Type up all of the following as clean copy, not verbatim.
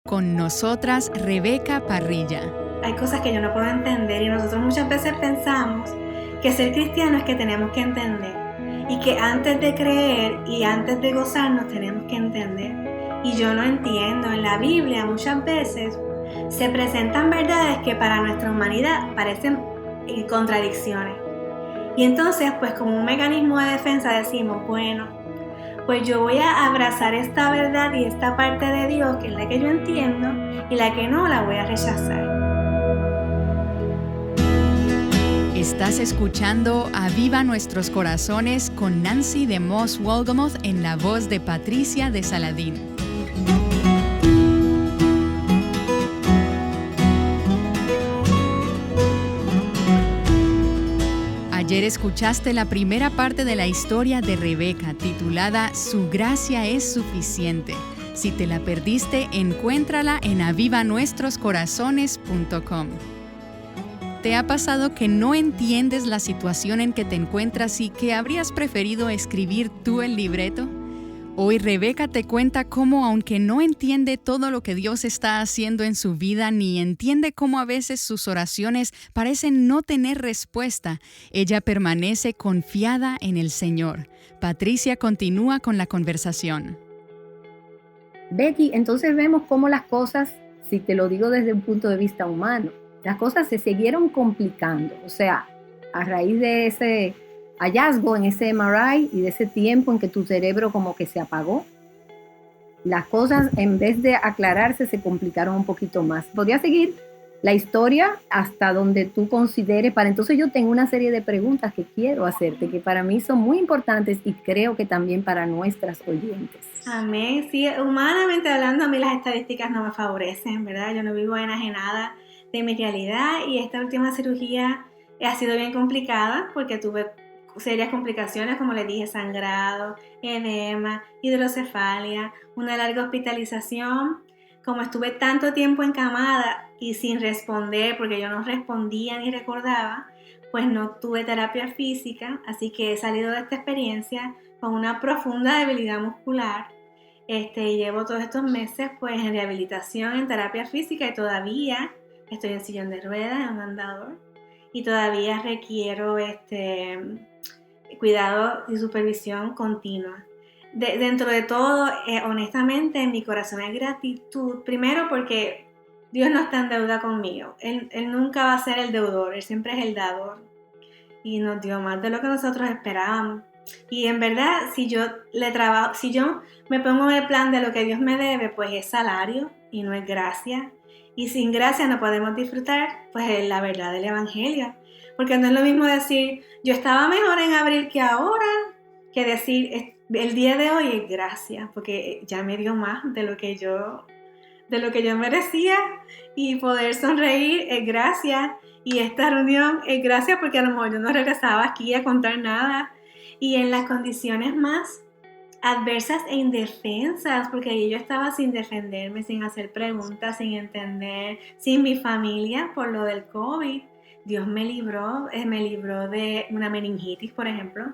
Con nosotras, Rebeca Parrilla. Hay cosas que yo no puedo entender y nosotros muchas veces pensamos que ser cristiano es que tenemos que entender y que antes de creer y antes de gozarnos tenemos que entender. Y yo no entiendo. En la Biblia muchas veces se presentan verdades que para nuestra humanidad parecen contradicciones. Y entonces, pues como un mecanismo de defensa decimos, bueno, pues yo voy a abrazar esta verdad y esta parte de Dios que es la que yo entiendo y la que no la voy a rechazar. Estás escuchando Aviva Nuestros Corazones con Nancy de Moss Wolgamoth en la voz de Patricia de Saladín. Ayer escuchaste la primera parte de la historia de Rebeca titulada Su gracia es suficiente. Si te la perdiste, encuéntrala en avivanuestroscorazones.com. ¿Te ha pasado que no entiendes la situación en que te encuentras y que habrías preferido escribir tú el libreto? Hoy Rebeca te cuenta cómo, aunque no entiende todo lo que Dios está haciendo en su vida, ni entiende cómo a veces sus oraciones parecen no tener respuesta, ella permanece confiada en el Señor. Patricia continúa con la conversación. Becky, entonces vemos cómo las cosas, si te lo digo desde un punto de vista humano, las cosas se siguieron complicando. O sea, a raíz de ese hallazgo en ese MRI y de ese tiempo en que tu cerebro como que se apagó, las cosas en vez de aclararse se complicaron un poquito más. Podría seguir la historia hasta donde tú consideres. Para entonces yo tengo una serie de preguntas que quiero hacerte, que para mí son muy importantes y creo que también para nuestras oyentes. Amén. Sí, humanamente hablando, a mí las estadísticas no me favorecen, ¿verdad? Yo no vivo enajenada de mi realidad y esta última cirugía ha sido bien complicada porque tuve serias complicaciones, como les dije, sangrado, edema, hidrocefalia, una larga hospitalización. Como estuve tanto tiempo encamada y sin responder, porque yo no respondía ni recordaba, pues no tuve terapia física, así que he salido de esta experiencia con una profunda debilidad muscular. Llevo todos estos meses pues en rehabilitación, en terapia física y todavía estoy en sillón de ruedas, en un andador y todavía requiero cuidado y supervisión continua. Dentro de todo, honestamente, en mi corazón hay gratitud, primero porque Dios no está en deuda conmigo, Él nunca va a ser el deudor, Él siempre es el dador y nos dio más de lo que nosotros esperábamos. Y en verdad, si yo me pongo en el plan de lo que Dios me debe, pues es salario y no es gracia. Y sin gracia no podemos disfrutar pues la verdad del Evangelio. Porque no es lo mismo decir, yo estaba mejor en abril que ahora, que decir, el día de hoy es gracia, porque ya me dio más de lo que yo merecía, y poder sonreír es gracia, y esta reunión es gracia porque a lo mejor yo no regresaba aquí a contar nada. Y en las condiciones más adversas e indefensas, porque yo estaba sin defenderme, sin hacer preguntas, sin entender, sin mi familia por lo del COVID. Dios me libró de una meningitis, por ejemplo,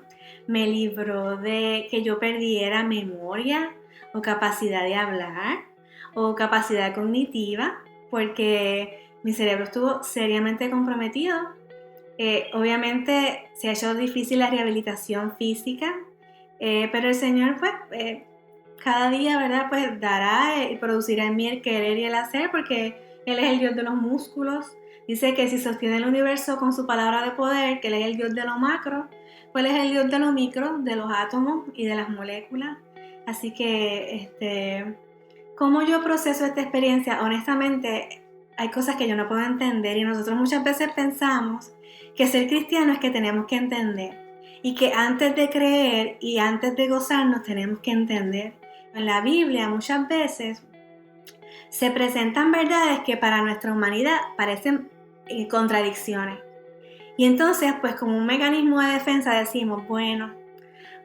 me libró de que yo perdiera memoria o capacidad de hablar o capacidad cognitiva, porque mi cerebro estuvo seriamente comprometido. Obviamente se ha hecho difícil la rehabilitación física, pero el Señor pues cada día, ¿verdad? Pues dará y producirá en mí el querer y el hacer, porque Él es el Dios de los músculos. Dice que si sostiene el universo con su palabra de poder, que Él es el Dios de lo macro, pues Él es el Dios de lo micro, de los átomos y de las moléculas. Así que, ¿cómo yo proceso esta experiencia? Honestamente, hay cosas que yo no puedo entender y nosotros muchas veces pensamos que ser cristiano es que tenemos que entender y que antes de creer y antes de gozarnos tenemos que entender. En la Biblia muchas veces se presentan verdades que para nuestra humanidad parecen contradicciones. Y entonces, pues como un mecanismo de defensa decimos, bueno,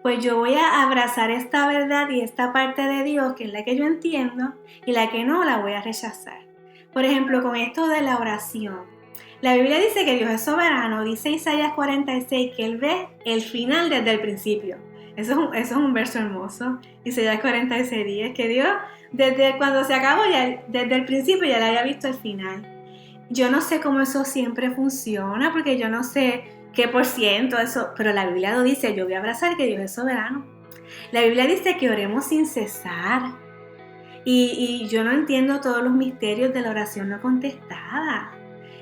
pues yo voy a abrazar esta verdad y esta parte de Dios que es la que yo entiendo y la que no la voy a rechazar. Por ejemplo, con esto de la oración. La Biblia dice que Dios es soberano, dice Isaías 46 que Él ve el final desde el principio. Eso es un verso hermoso. Isaías 46:10, que Dios, desde cuando se acabó, desde el principio ya le había visto el final. Yo no sé cómo eso siempre funciona, porque yo no sé qué por ciento eso, pero la Biblia lo dice, yo voy a abrazar que Dios es soberano. La Biblia dice que oremos sin cesar. Y yo no entiendo todos los misterios de la oración no contestada.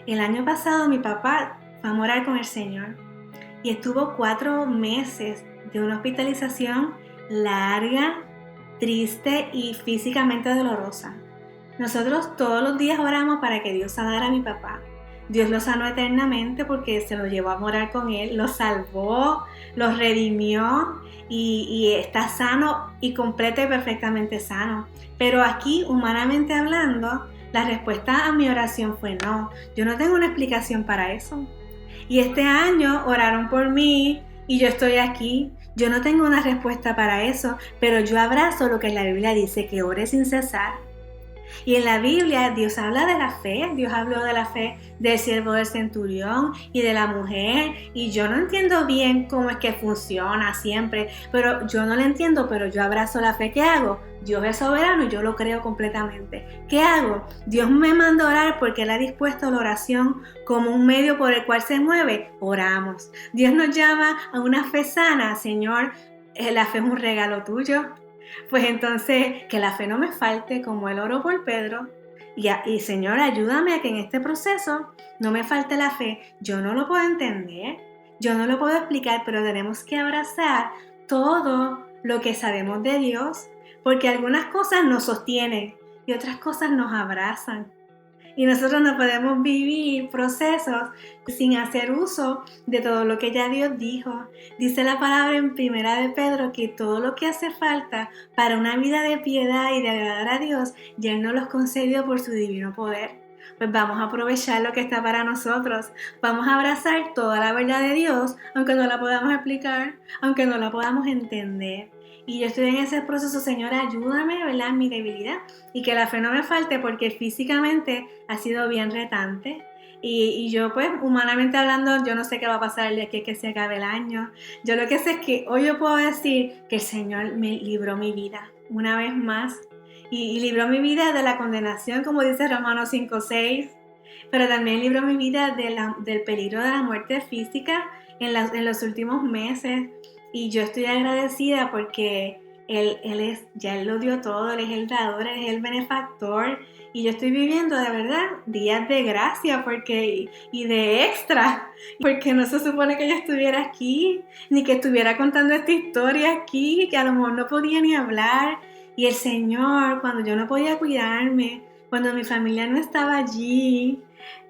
El año pasado mi papá fue a morar con el Señor y estuvo 4 meses de una hospitalización larga, triste y físicamente dolorosa. Nosotros todos los días oramos para que Dios sanara a mi papá. Dios lo sanó eternamente porque se lo llevó a morar con él, lo salvó, lo redimió y está sano y completo y perfectamente sano. Pero aquí, humanamente hablando, la respuesta a mi oración fue no. Yo no tengo una explicación para eso. Y este año oraron por mí y yo estoy aquí. Yo no tengo una respuesta para eso, pero yo abrazo lo que la Biblia dice, que ore sin cesar. Y en la Biblia Dios habla de la fe, Dios habló de la fe del siervo del centurión y de la mujer, y yo no entiendo bien cómo es que funciona siempre, pero yo no lo entiendo, pero yo abrazo la fe. ¿Qué hago? Dios es soberano y yo lo creo completamente. ¿Qué hago? Dios me manda a orar porque Él ha dispuesto la oración como un medio por el cual se mueve. Oramos. Dios nos llama a una fe sana. Señor, la fe es un regalo tuyo. Pues entonces, que la fe no me falte, como Él oró por Pedro. Y Señor, ayúdame a que en este proceso no me falte la fe. Yo no lo puedo entender, yo no lo puedo explicar, pero tenemos que abrazar todo lo que sabemos de Dios, porque algunas cosas nos sostienen y otras cosas nos abrazan. Y nosotros no podemos vivir procesos sin hacer uso de todo lo que ya Dios dijo. Dice la palabra en 1 de Pedro que todo lo que hace falta para una vida de piedad y de agradar a Dios, ya Él nos los concedió por su divino poder. Pues vamos a aprovechar lo que está para nosotros. Vamos a abrazar toda la verdad de Dios, aunque no la podamos explicar, aunque no la podamos entender. Y yo estoy en ese proceso, Señor, ayúdame, ¿verdad?, en mi debilidad, y que la fe no me falte, porque físicamente ha sido bien retante. Y yo, pues, humanamente hablando, yo no sé qué va a pasar el día que se acabe el año. Yo lo que sé es que hoy yo puedo decir que el Señor me libró mi vida una vez más. Y libró mi vida de la condenación, como dice Romanos 5:6, pero también libró mi vida del peligro de la muerte física en los últimos meses. Y yo estoy agradecida porque Él lo dio todo, Él es el dador, Él es el benefactor. Y yo estoy viviendo de verdad días de gracia y de extra, porque no se supone que yo estuviera aquí, ni que estuviera contando esta historia aquí, que a lo mejor no podía ni hablar. Y el Señor, cuando yo no podía cuidarme, cuando mi familia no estaba allí,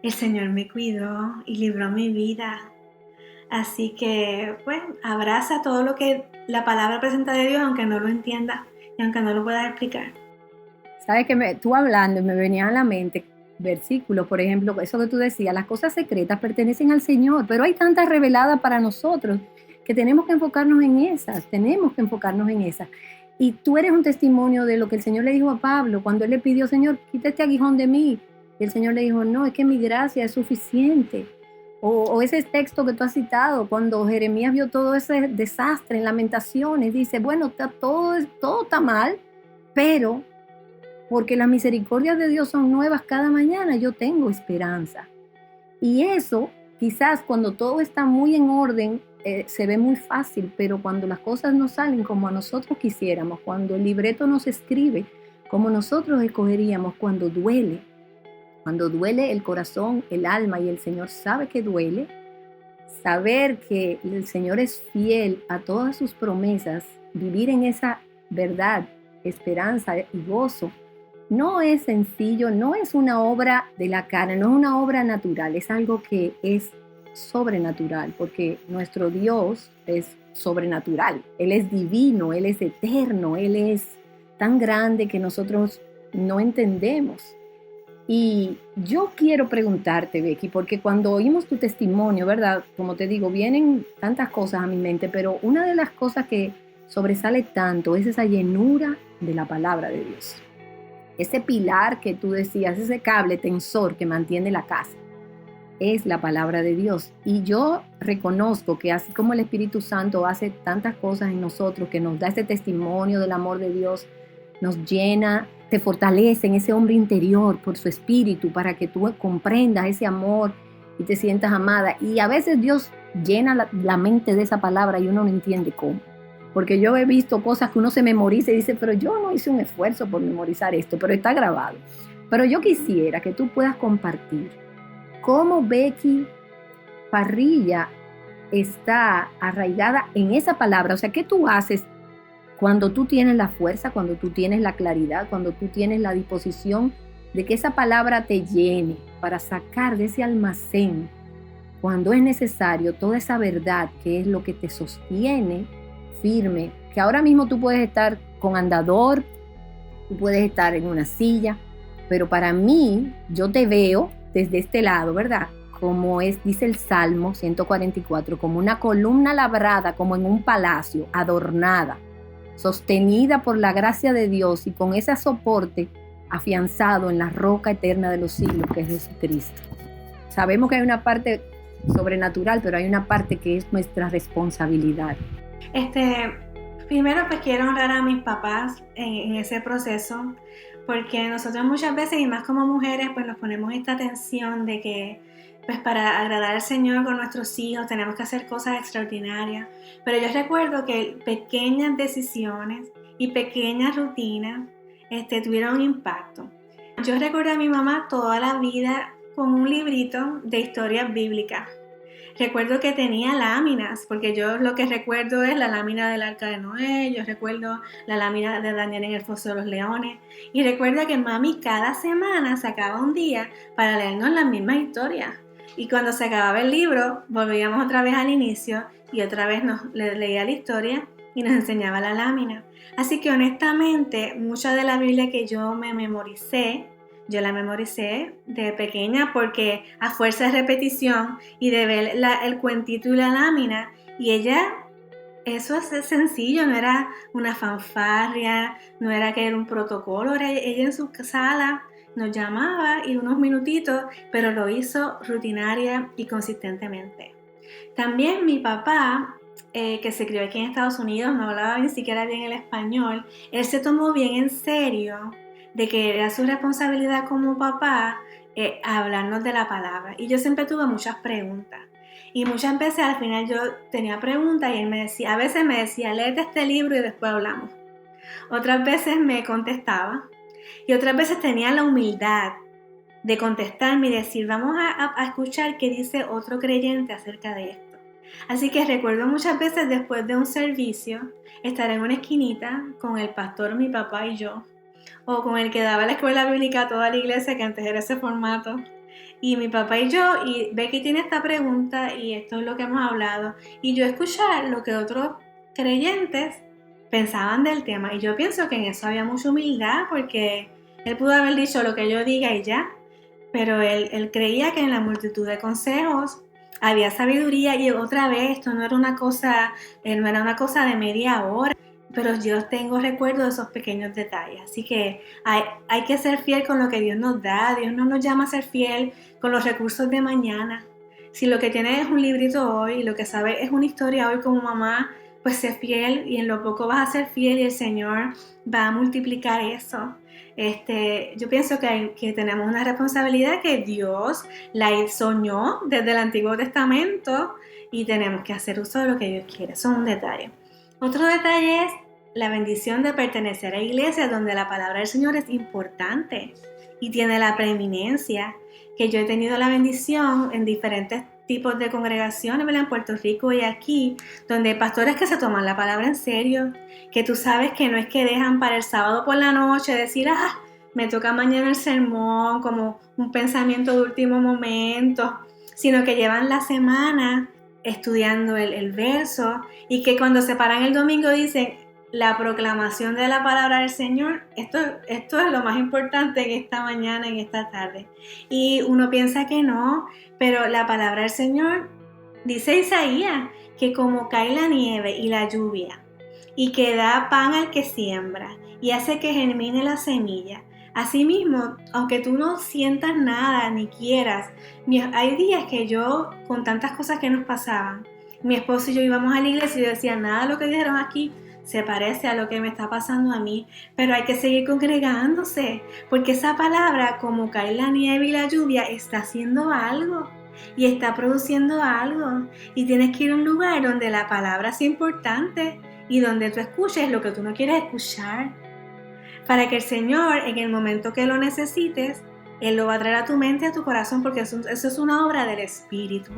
el Señor me cuidó y libró mi vida. Así que, pues, abraza todo lo que la palabra presenta de Dios, aunque no lo entiendas y aunque no lo puedas explicar. Sabes que tú hablando me venían a la mente versículos, por ejemplo, eso que tú decías, las cosas secretas pertenecen al Señor, pero hay tantas reveladas para nosotros que tenemos que enfocarnos en esas. Y tú eres un testimonio de lo que el Señor le dijo a Pablo cuando él le pidió, Señor, quita este aguijón de mí. Y el Señor le dijo, no, es que mi gracia es suficiente. O ese texto que tú has citado, cuando Jeremías vio todo ese desastre en Lamentaciones, dice, bueno, todo está mal, pero porque las misericordias de Dios son nuevas cada mañana, yo tengo esperanza. Y eso, quizás cuando todo está muy en orden, se ve muy fácil, pero cuando las cosas no salen como a nosotros quisiéramos, cuando el libreto nos escribe como nosotros escogeríamos, cuando duele el corazón, el alma, y el Señor sabe que duele, saber que el Señor es fiel a todas sus promesas, vivir en esa verdad, esperanza y gozo, no es sencillo, no es una obra de la carne, no es una obra natural, es algo que es sobrenatural, porque nuestro Dios es sobrenatural, Él es divino, Él es eterno, Él es tan grande que nosotros no entendemos. Y yo quiero preguntarte, Becky, porque cuando oímos tu testimonio, ¿verdad? Como te digo, vienen tantas cosas a mi mente, pero una de las cosas que sobresale tanto es esa llenura de la palabra de Dios. Ese pilar que tú decías, ese cable tensor que mantiene la casa. es la palabra de Dios. Y yo reconozco que así como el Espíritu Santo hace tantas cosas en nosotros, que nos da ese testimonio del amor de Dios, nos llena, te fortalece en ese hombre interior por su Espíritu, para que tú comprendas ese amor y te sientas amada. Y a veces Dios llena la mente de esa palabra y uno no entiende cómo. Porque yo he visto cosas que uno se memoriza y dice, pero yo no hice un esfuerzo por memorizar esto, pero está grabado. Pero yo quisiera que tú puedas compartir cómo Becky Parrilla está arraigada en esa palabra. O sea, ¿qué tú haces cuando tú tienes la fuerza, cuando tú tienes la claridad, cuando tú tienes la disposición de que esa palabra te llene para sacar de ese almacén, cuando es necesario, toda esa verdad que es lo que te sostiene firme? Que ahora mismo tú puedes estar con andador, tú puedes estar en una silla, pero para mí, yo te veo desde este lado, ¿verdad? Como dice el Salmo 144, como una columna labrada, como en un palacio, adornada, sostenida por la gracia de Dios y con ese soporte afianzado en la roca eterna de los siglos, que es Jesucristo. Sabemos que hay una parte sobrenatural, pero hay una parte que es nuestra responsabilidad. Primero pues quiero honrar a mis papás en ese proceso, porque nosotros muchas veces, y más como mujeres, pues nos ponemos esta tensión de que pues para agradar al Señor con nuestros hijos tenemos que hacer cosas extraordinarias. Pero yo recuerdo que pequeñas decisiones y pequeñas rutinas tuvieron un impacto. Yo recuerdo a mi mamá toda la vida con un librito de historias bíblicas. Recuerdo que tenía láminas, porque yo lo que recuerdo es la lámina del Arca de Noé, yo recuerdo la lámina de Daniel en el Foso de los Leones, y recuerdo que mami cada semana sacaba un día para leernos las mismas historias. Y cuando se acababa el libro, volvíamos otra vez al inicio y otra vez le leía la historia y nos enseñaba la lámina. Así que honestamente, mucha de la Biblia que yo me memoricé, yo la memoricé de pequeña porque a fuerza de repetición y de ver el cuentito y la lámina, y eso es sencillo, no era una fanfarria, no era que era un protocolo, era ella en su sala nos llamaba y unos minutitos, pero lo hizo rutinaria y consistentemente. También mi papá, que se crió aquí en Estados Unidos, no hablaba ni siquiera bien el español, él se tomó bien en serio de que era su responsabilidad como papá hablarnos de la palabra. Y yo siempre tuve muchas preguntas. Y muchas veces al final yo tenía preguntas y él me decía, a veces me decía, léete este libro y después hablamos. Otras veces me contestaba y otras veces tenía la humildad de contestarme y decir, vamos a escuchar qué dice otro creyente acerca de esto. Así que recuerdo muchas veces después de un servicio estar en una esquinita con el pastor, mi papá y yo, o con el que daba la escuela bíblica a toda la iglesia, que antes era ese formato, y mi papá y yo, y Becky tiene esta pregunta y esto es lo que hemos hablado, y yo escuchar lo que otros creyentes pensaban del tema, y yo pienso que en eso había mucha humildad, porque él pudo haber dicho lo que yo diga y ya, pero él creía que en la multitud de consejos había sabiduría, y otra vez esto no era una cosa de media hora, pero yo tengo recuerdo de esos pequeños detalles. Así que hay que ser fiel con lo que Dios nos da. Dios no nos llama a ser fiel con los recursos de mañana. Si lo que tienes es un librito hoy y lo que sabes es una historia hoy como mamá, pues sé fiel, y en lo poco vas a ser fiel y el Señor va a multiplicar eso. Yo pienso que tenemos una responsabilidad que Dios la soñó desde el Antiguo Testamento y tenemos que hacer uso de lo que Dios quiere. Eso es un detalle. Otro detalle es la bendición de pertenecer a iglesias donde la palabra del Señor es importante y tiene la preeminencia, que yo he tenido la bendición en diferentes tipos de congregaciones, ¿verdad? En Puerto Rico y aquí, donde hay pastores que se toman la palabra en serio, que tú sabes que no es que dejan para el sábado por la noche decir, me toca mañana el sermón, como un pensamiento de último momento, sino que llevan la semana estudiando el verso, y que cuando se paran el domingo dicen, la proclamación de la palabra del Señor, esto es lo más importante en esta mañana, en esta tarde. Y uno piensa que no, pero la palabra del Señor, dice Isaías, que como cae la nieve y la lluvia, y que da pan al que siembra, y hace que germine la semilla, Asimismo, aunque tú no sientas nada ni quieras, hay días que yo, con tantas cosas que nos pasaban, mi esposo y yo íbamos a la iglesia y yo decía, nada de lo que dijeron aquí se parece a lo que me está pasando a mí, pero hay que seguir congregándose, porque esa palabra, como cae la nieve y la lluvia, está haciendo algo y está produciendo algo, y tienes que ir a un lugar donde la palabra sea importante y donde tú escuches lo que tú no quieres escuchar, para que el Señor, en el momento que lo necesites, Él lo va a traer a tu mente, a tu corazón, porque eso es una obra del Espíritu.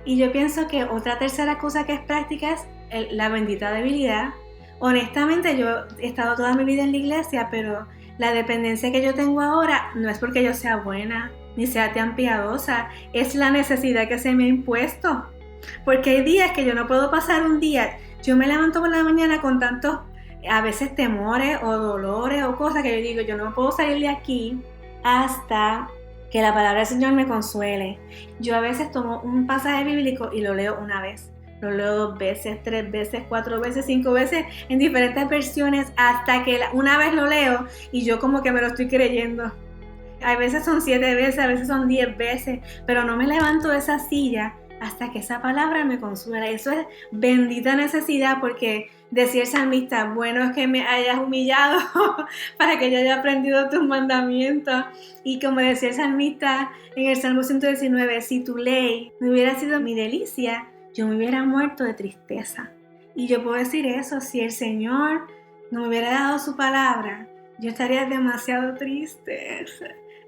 Y yo pienso que otra tercera cosa que es práctica es la bendita debilidad. Honestamente, yo he estado toda mi vida en la iglesia, pero la dependencia que yo tengo ahora no es porque yo sea buena, ni sea tan piadosa, es la necesidad que se me ha impuesto. Porque hay días que yo no puedo pasar un día, yo me levanto por la mañana con tantos, a veces temores o dolores o cosas que yo digo, yo no puedo salir de aquí hasta que la palabra del Señor me consuele. Yo a veces tomo un pasaje bíblico y lo leo una vez, lo leo 2 veces, 3 veces, 4 veces, 5 veces, en diferentes versiones, hasta que una vez lo leo y yo como que me lo estoy creyendo. A veces son 7 veces, a veces son 10 veces, pero no me levanto de esa silla hasta que esa palabra me consuela. Eso es bendita necesidad, porque decía el salmista, bueno es que me hayas humillado para que yo haya aprendido tus mandamientos. Y como decía el salmista en el Salmo 119, si tu ley no hubiera sido mi delicia, yo me hubiera muerto de tristeza. Y yo puedo decir eso, si el Señor no me hubiera dado su palabra, yo estaría demasiado triste.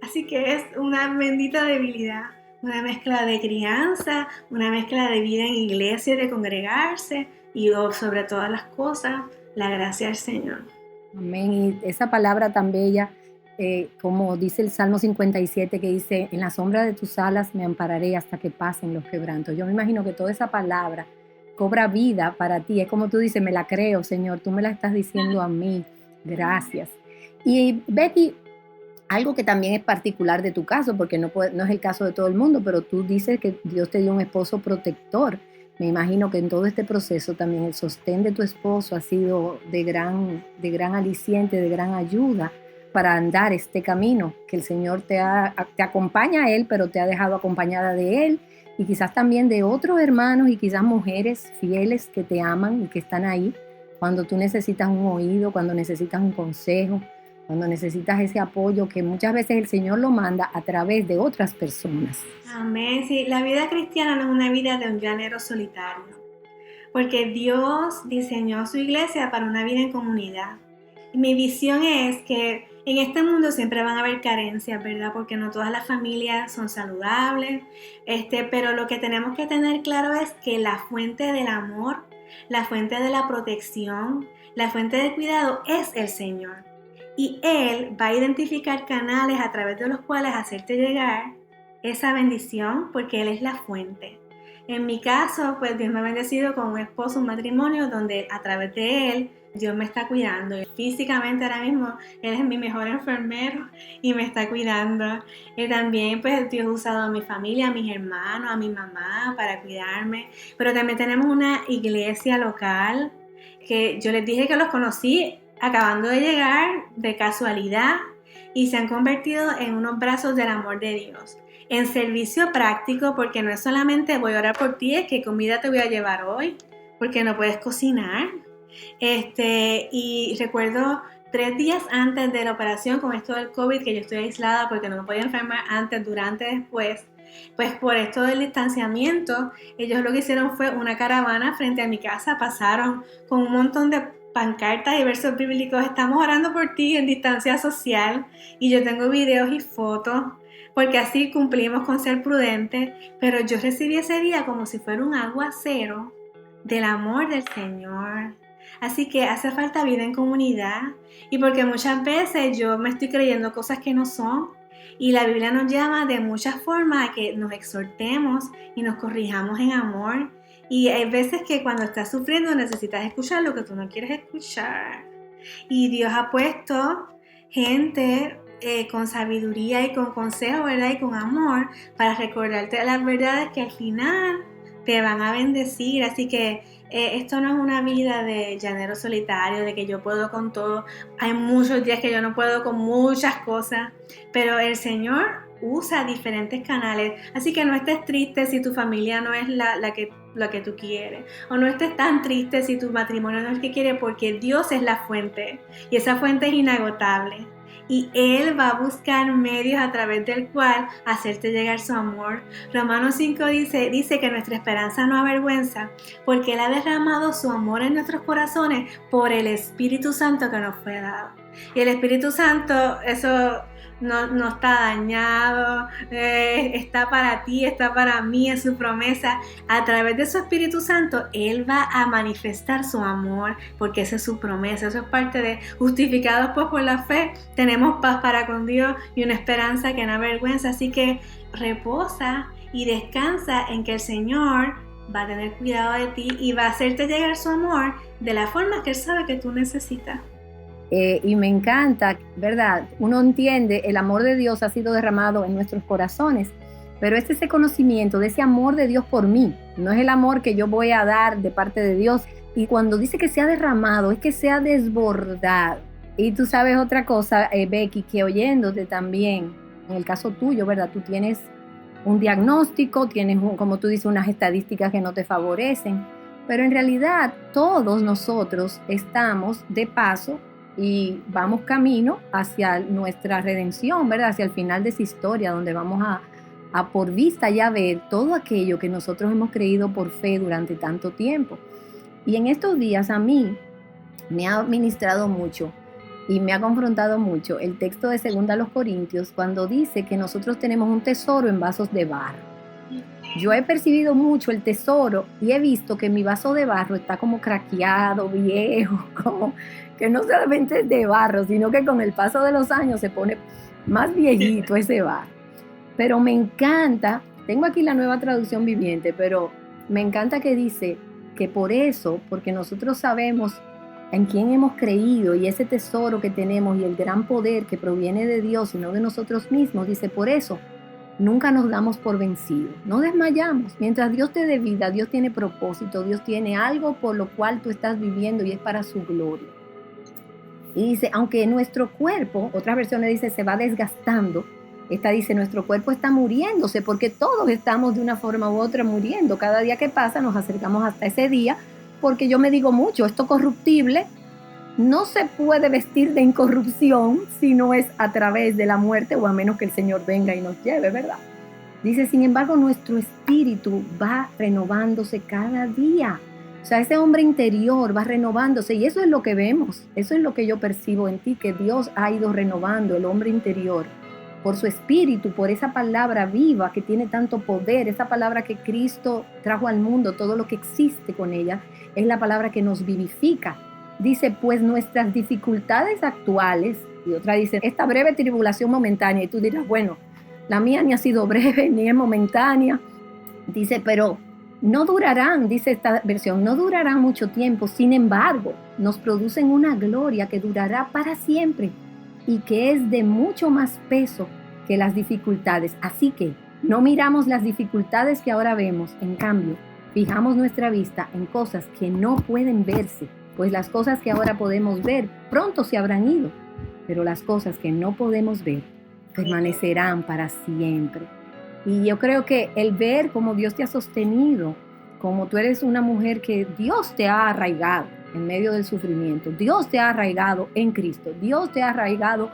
Así que es una bendita debilidad, una mezcla de crianza, una mezcla de vida en iglesia, de congregarse, y sobre todas las cosas, la gracia del Señor. Amén. Y esa palabra tan bella, como dice el Salmo 57, que dice, en la sombra de tus alas me ampararé hasta que pasen los quebrantos. Yo me imagino que toda esa palabra cobra vida para ti. Es como tú dices, me la creo, Señor, tú me la estás diciendo a mí. Gracias. Y Betty, algo que también es particular de tu caso, porque no es el caso de todo el mundo, pero tú dices que Dios te dio un esposo protector. Me imagino que en todo este proceso también el sostén de tu esposo ha sido de gran aliciente, de gran ayuda para andar este camino, que el Señor te acompaña a Él, pero te ha dejado acompañada de Él, y quizás también de otros hermanos y quizás mujeres fieles que te aman y que están ahí cuando tú necesitas un oído, cuando necesitas un consejo, cuando necesitas ese apoyo que muchas veces el Señor lo manda a través de otras personas. Amén. Sí, la vida cristiana no es una vida de un llanero solitario, porque Dios diseñó su iglesia para una vida en comunidad. Y mi visión es que en este mundo siempre van a haber carencias, ¿verdad? Porque no todas las familias son saludables, pero lo que tenemos que tener claro es que la fuente del amor, la fuente de la protección, la fuente del cuidado es el Señor. Y Él va a identificar canales a través de los cuales hacerte llegar esa bendición, porque Él es la fuente. En mi caso, pues Dios me ha bendecido con un esposo, un matrimonio donde a través de Él Dios me está cuidando. Físicamente ahora mismo Él es mi mejor enfermero y me está cuidando. Y también pues Dios ha usado a mi familia, a mis hermanos, a mi mamá para cuidarme. Pero también tenemos una iglesia local que yo les dije que los conocí acabando de llegar de casualidad y se han convertido en unos brazos del amor de Dios. En servicio práctico, porque no es solamente voy a orar por ti, es que comida te voy a llevar hoy, porque no puedes cocinar. Y recuerdo 3 días antes de la operación con esto del COVID, que yo estoy aislada porque no me podía enfermar antes, durante, después. Pues por esto del distanciamiento, ellos lo que hicieron fue una caravana frente a mi casa, pasaron con un montón de pancartas y versos bíblicos, estamos orando por ti en distancia social, y yo tengo videos y fotos, porque así cumplimos con ser prudentes, pero yo recibí ese día como si fuera un aguacero del amor del Señor. Así que hace falta vida en comunidad, y porque muchas veces yo me estoy creyendo cosas que no son, y la Biblia nos llama de muchas formas a que nos exhortemos y nos corrijamos en amor. Y hay veces que cuando estás sufriendo necesitas escuchar lo que tú no quieres escuchar. Y Dios ha puesto gente con sabiduría y con consejo, ¿verdad? Y con amor para recordarte las verdades que al final te van a bendecir. Así que esto no es una vida de llanero solitario, de que yo puedo con todo. Hay muchos días que yo no puedo con muchas cosas, pero el Señor usa diferentes canales. Así que no estés triste si tu familia no es la que tú quieres, o no estés tan triste si tu matrimonio no es el que quieres, porque Dios es la fuente y esa fuente es inagotable. Y Él va a buscar medios a través del cual hacerte llegar su amor. Romanos 5 dice que nuestra esperanza no avergüenza, porque Él ha derramado su amor en nuestros corazones por el Espíritu Santo que nos fue dado. Y el Espíritu Santo, eso no está dañado, está para ti, está para mí, es su promesa. A través de su Espíritu Santo, Él va a manifestar su amor, porque esa es su promesa. Eso es parte de justificados pues por la fe. Tenemos paz para con Dios y una esperanza que no avergüenza. Así que reposa y descansa en que el Señor va a tener cuidado de ti y va a hacerte llegar su amor de la forma que Él sabe que tú necesitas. Y me encanta, ¿verdad? Uno entiende, el amor de Dios ha sido derramado en nuestros corazones, pero es ese conocimiento de ese amor de Dios por mí, no es el amor que yo voy a dar de parte de Dios. Y cuando dice que se ha derramado, es que se ha desbordado. Y tú sabes otra cosa, Becky, que oyéndote también, en el caso tuyo, ¿verdad? Tú tienes un diagnóstico, tienes, como tú dices, unas estadísticas que no te favorecen, pero en realidad todos nosotros estamos de paso y vamos camino hacia nuestra redención, ¿verdad? Hacia el final de esa historia, donde vamos a por vista ya ver todo aquello que nosotros hemos creído por fe durante tanto tiempo. Y en estos días a mí me ha ministrado mucho y me ha confrontado mucho el texto de 2 Corintios, cuando dice que nosotros tenemos un tesoro en vasos de barro. Yo he percibido mucho el tesoro y he visto que mi vaso de barro está como craqueado, viejo, como que no solamente es de barro, sino que con el paso de los años se pone más viejito ese barro. Pero me encanta, tengo aquí la Nueva Traducción Viviente, pero me encanta que dice que por eso, porque nosotros sabemos en quién hemos creído y ese tesoro que tenemos y el gran poder que proviene de Dios y no de nosotros mismos, dice, por eso nunca nos damos por vencidos, no desmayamos. Mientras Dios te dé vida, Dios tiene propósito, Dios tiene algo por lo cual tú estás viviendo y es para su gloria. Y dice, aunque nuestro cuerpo, otras versiones dice, se va desgastando, esta dice, nuestro cuerpo está muriéndose, porque todos estamos de una forma u otra muriendo. Cada día que pasa nos acercamos hasta ese día, porque yo me digo mucho, esto corruptible no se puede vestir de incorrupción si no es a través de la muerte, o a menos que el Señor venga y nos lleve, ¿verdad? Dice, sin embargo, nuestro espíritu va renovándose cada día. O sea, ese hombre interior va renovándose, y eso es lo que vemos, eso es lo que yo percibo en ti, que Dios ha ido renovando el hombre interior por su espíritu, por esa palabra viva que tiene tanto poder, esa palabra que Cristo trajo al mundo, todo lo que existe con ella, es la palabra que nos vivifica. Dice, pues nuestras dificultades actuales, y otra dice, esta breve tribulación momentánea, y tú dirás, bueno, la mía ni ha sido breve, ni es momentánea. Dice, pero no durarán, dice esta versión, no durarán mucho tiempo, sin embargo, nos producen una gloria que durará para siempre y que es de mucho más peso que las dificultades. Así que no miramos las dificultades que ahora vemos, en cambio, fijamos nuestra vista en cosas que no pueden verse, pues las cosas que ahora podemos ver pronto se habrán ido, pero las cosas que no podemos ver permanecerán para siempre. Y yo creo que el ver cómo Dios te ha sostenido, como tú eres una mujer que Dios te ha arraigado en medio del sufrimiento, Dios te ha arraigado en Cristo, Dios te ha arraigado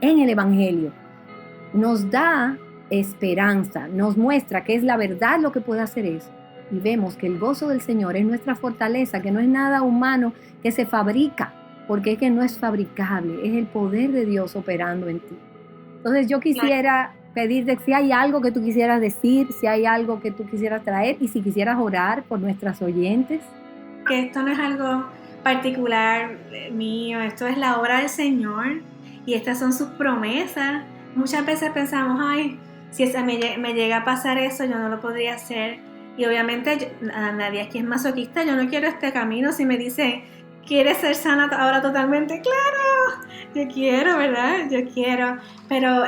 en el Evangelio, nos da esperanza, nos muestra que es la verdad lo que puede hacer eso. Y vemos que el gozo del Señor es nuestra fortaleza, que no es nada humano que se fabrica, porque es que no es fabricable, es el poder de Dios operando en ti. Entonces yo quisiera pedirte si hay algo que tú quisieras decir, si hay algo que tú quisieras traer y si quisieras orar por nuestras oyentes. Que esto no es algo particular mío, esto es la obra del Señor y estas son sus promesas. Muchas veces pensamos, ay, si me llega a pasar eso, yo no lo podría hacer. Y obviamente nadie aquí es masoquista, yo no quiero este camino. Si me dice, ¿quieres ser sana ahora totalmente? ¡Claro! Yo quiero, ¿verdad? Yo quiero, pero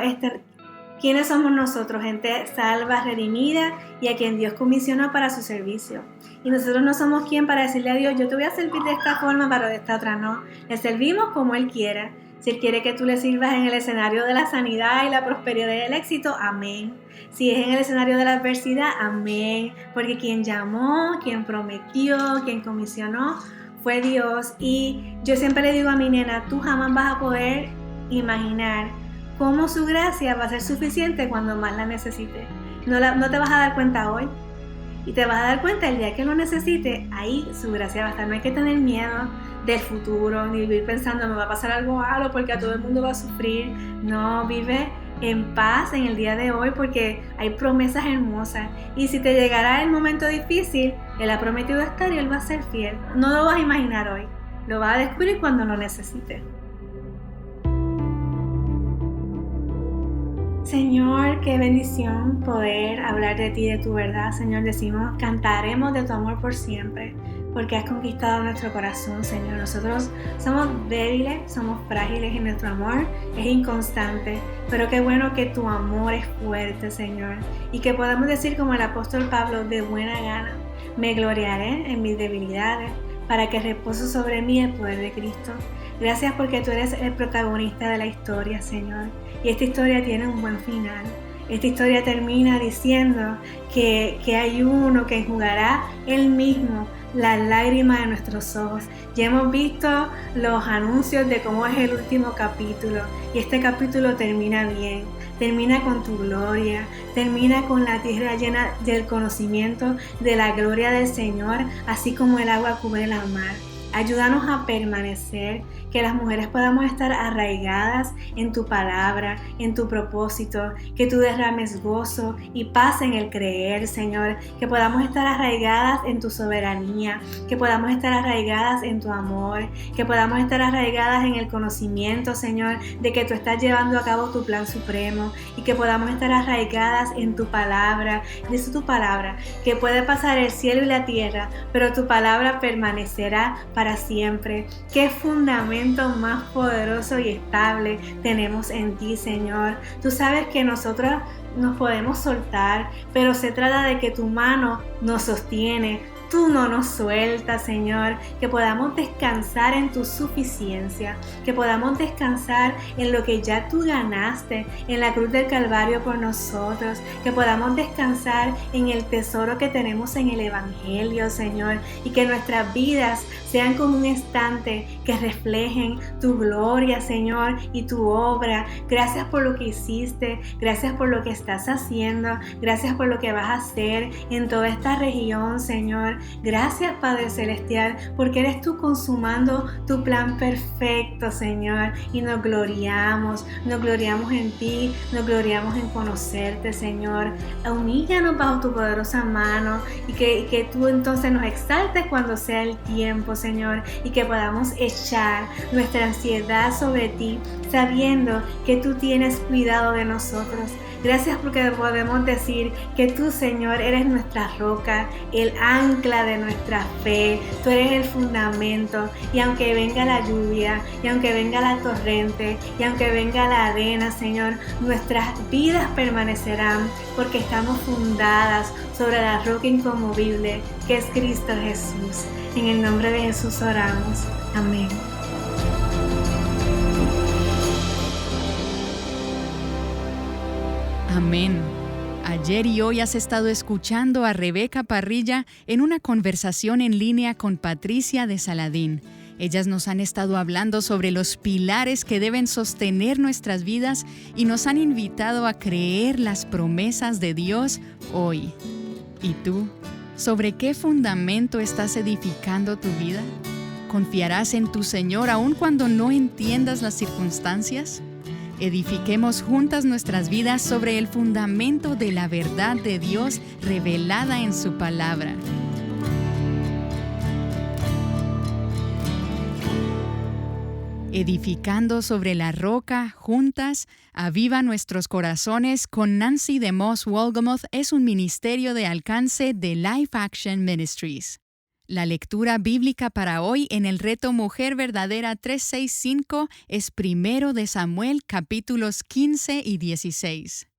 ¿Quiénes somos nosotros? Gente salva, redimida y a quien Dios comisionó para su servicio. Y nosotros no somos quien para decirle a Dios, yo te voy a servir de esta forma, pero de esta otra no. Le servimos como Él quiera. Si Él quiere que tú le sirvas en el escenario de la sanidad y la prosperidad y el éxito, amén. Si es en el escenario de la adversidad, amén. Porque quien llamó, quien prometió, quien comisionó, fue Dios. Y yo siempre le digo a mi nena, tú jamás vas a poder imaginar cómo su gracia va a ser suficiente cuando más la necesites. No te vas a dar cuenta hoy. Y te vas a dar cuenta el día que lo necesites, ahí su gracia va a estar. No hay que tener miedo del futuro, ni vivir pensando me va a pasar algo malo porque a todo el mundo va a sufrir. No, vive en paz en el día de hoy porque hay promesas hermosas. Y si te llegará el momento difícil, Él ha prometido estar y Él va a ser fiel. No lo vas a imaginar hoy, lo vas a descubrir cuando lo necesites. Señor, qué bendición poder hablar de ti, de tu verdad. Señor, decimos, cantaremos de tu amor por siempre, porque has conquistado nuestro corazón, Señor. Nosotros somos débiles, somos frágiles y nuestro amor es inconstante, pero qué bueno que tu amor es fuerte, Señor, y que podamos decir como el apóstol Pablo, de buena gana, me gloriaré en mis debilidades, para que repose sobre mí el poder de Cristo. Gracias porque tú eres el protagonista de la historia, Señor. Y esta historia tiene un buen final. Esta historia termina diciendo que hay uno que enjugará él mismo las lágrimas de nuestros ojos. Ya hemos visto los anuncios de cómo es el último capítulo. Y este capítulo termina bien. Termina con tu gloria. Termina con la tierra llena del conocimiento de la gloria del Señor, así como el agua cubre la mar. Ayúdanos a permanecer, que las mujeres podamos estar arraigadas en tu palabra, en tu propósito, que tú derrames gozo y paz en el creer, Señor, que podamos estar arraigadas en tu soberanía, que podamos estar arraigadas en tu amor, que podamos estar arraigadas en el conocimiento, Señor, de que tú estás llevando a cabo tu plan supremo y que podamos estar arraigadas en tu palabra. Dice tu palabra, que puede pasar el cielo y la tierra, pero tu palabra permanecerá para siempre. Qué fundamento más poderoso y estable tenemos en ti, Señor. Tú sabes que nosotros nos podemos soltar, pero se trata de que tu mano nos sostiene. Tú no nos sueltas, Señor, que podamos descansar en tu suficiencia, que podamos descansar en lo que ya tú ganaste en la cruz del Calvario por nosotros, que podamos descansar en el tesoro que tenemos en el Evangelio, Señor, y que nuestras vidas sean como un estante que reflejen tu gloria, Señor, y tu obra. Gracias por lo que hiciste, gracias por lo que estás haciendo, gracias por lo que vas a hacer en toda esta región, Señor. Gracias, Padre Celestial, porque eres tú consumando tu plan perfecto, Señor, y nos gloriamos en ti, nos gloriamos en conocerte, Señor. Humíllanos bajo tu poderosa mano y que tú entonces nos exaltes cuando sea el tiempo, Señor, y que podamos echar nuestra ansiedad sobre ti, sabiendo que tú tienes cuidado de nosotros. Gracias porque podemos decir que tú, Señor, eres nuestra roca, el ancla de nuestra fe. Tú eres el fundamento. Y aunque venga la lluvia, y aunque venga la torrente, y aunque venga la arena, Señor, nuestras vidas permanecerán porque estamos fundadas sobre la roca inconmovible que es Cristo Jesús. En el nombre de Jesús oramos. Amén. Amén. Ayer y hoy has estado escuchando a Rebeca Parrilla en una conversación en línea con Patricia de Saladín. Ellas nos han estado hablando sobre los pilares que deben sostener nuestras vidas y nos han invitado a creer las promesas de Dios hoy. ¿Y tú? ¿Sobre qué fundamento estás edificando tu vida? ¿Confiarás en tu Señor aun cuando no entiendas las circunstancias? Edifiquemos juntas nuestras vidas sobre el fundamento de la verdad de Dios revelada en su palabra. Edificando sobre la roca, juntas, Aviva Nuestros Corazones con Nancy DeMoss Wolgemuth es un ministerio de alcance de Life Action Ministries. La lectura bíblica para hoy en el reto Mujer Verdadera 365 es 1 Samuel capítulos 15 y 16.